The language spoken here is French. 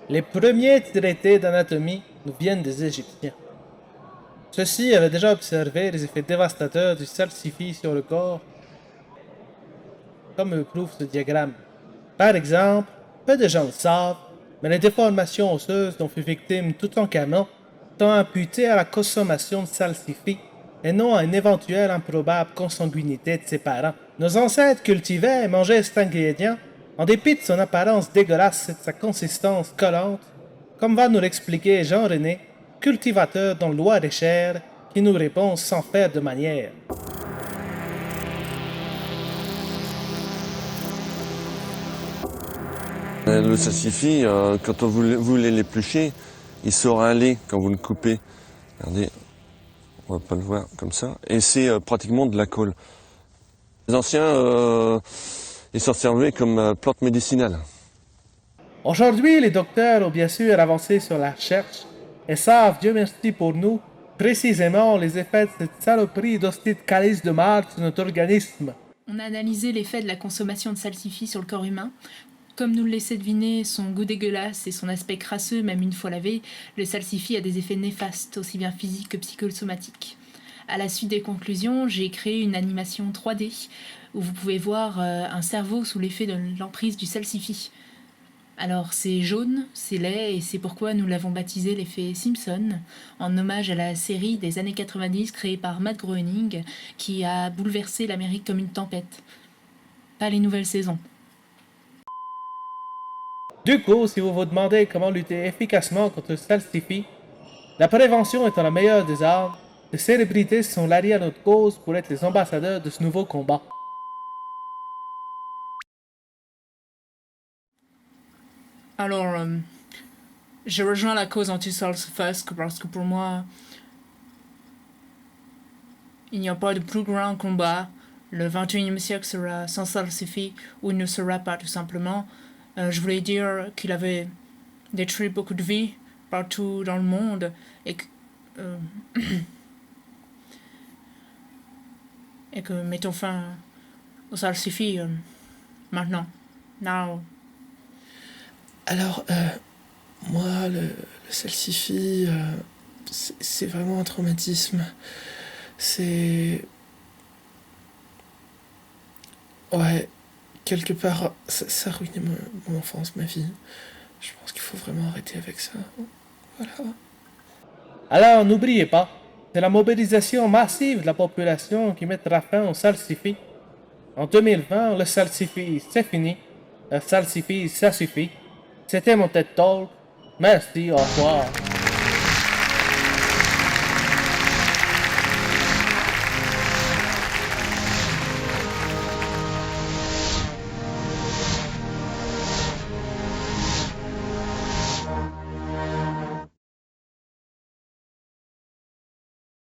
Les premiers traités d'anatomie nous viennent des Égyptiens. Ceux-ci avaient déjà observé les effets dévastateurs du salsifis sur le corps, comme le prouve ce diagramme. Par exemple, peu de gens le savent, mais les déformations osseuses dont fut victime Toutankhamon sont imputées à la consommation de salsifis et non à une éventuelle improbable consanguinité de ses parents. Nos ancêtres cultivaient et mangeaient cet ingrédient en dépit de son apparence dégueulasse et de sa consistance collante, comme va nous l'expliquer Jean-René, cultivateur dans le Loir-et-Cher, qui nous répond sans faire de manière. Le salsifis, quand vous l'épluchez, il sort un lait quand vous le coupez. Regardez, on va pas le voir comme ça. Et c'est pratiquement de la colle. Les anciens, ils s'en servaient comme plante médicinale. Aujourd'hui, les docteurs ont bien sûr avancé sur la recherche et savent, Dieu merci pour nous, précisément les effets de cette saloperie d'hostile calice de marde sur notre organisme. On a analysé l'effet de la consommation de salsifis sur le corps humain. Comme nous le laissait deviner son goût dégueulasse et son aspect crasseux même une fois lavé, le salsifis a des effets néfastes, aussi bien physiques que psychosomatiques. À la suite des conclusions, j'ai créé une animation 3D où vous pouvez voir un cerveau sous l'effet de l'emprise du salsifis. Alors c'est jaune, c'est laid et c'est pourquoi nous l'avons baptisé l'effet Simpson, en hommage à la série des années 90 créée par Matt Groening qui a bouleversé l'Amérique comme une tempête. Pas les nouvelles saisons. Du coup, si vous vous demandez comment lutter efficacement contre le salsifis, la prévention étant la meilleure des armes, les célébrités se sont ralliées à notre cause pour être les ambassadeurs de ce nouveau combat. Alors, je rejoins la cause anti-salsifis parce que pour moi, il n'y a pas de plus grand combat. Le 21e siècle sera sans salsifis ou il ne sera pas tout simplement. Je voulais dire qu'il avait détruit beaucoup de vies partout dans le monde et que mettons fin au salsifis maintenant. Now. Alors, moi, le salsifis, c'est vraiment un traumatisme. C'est... Ouais, quelque part, ça a ruiné mon enfance, ma vie. Je pense qu'il faut vraiment arrêter avec ça. Voilà. Alors n'oubliez pas, c'est la mobilisation massive de la population qui mettra fin au salsifis. En 2020, le salsifis, c'est fini. Le salsifis, ça suffit. C'était mon TED Talk. Merci, au revoir.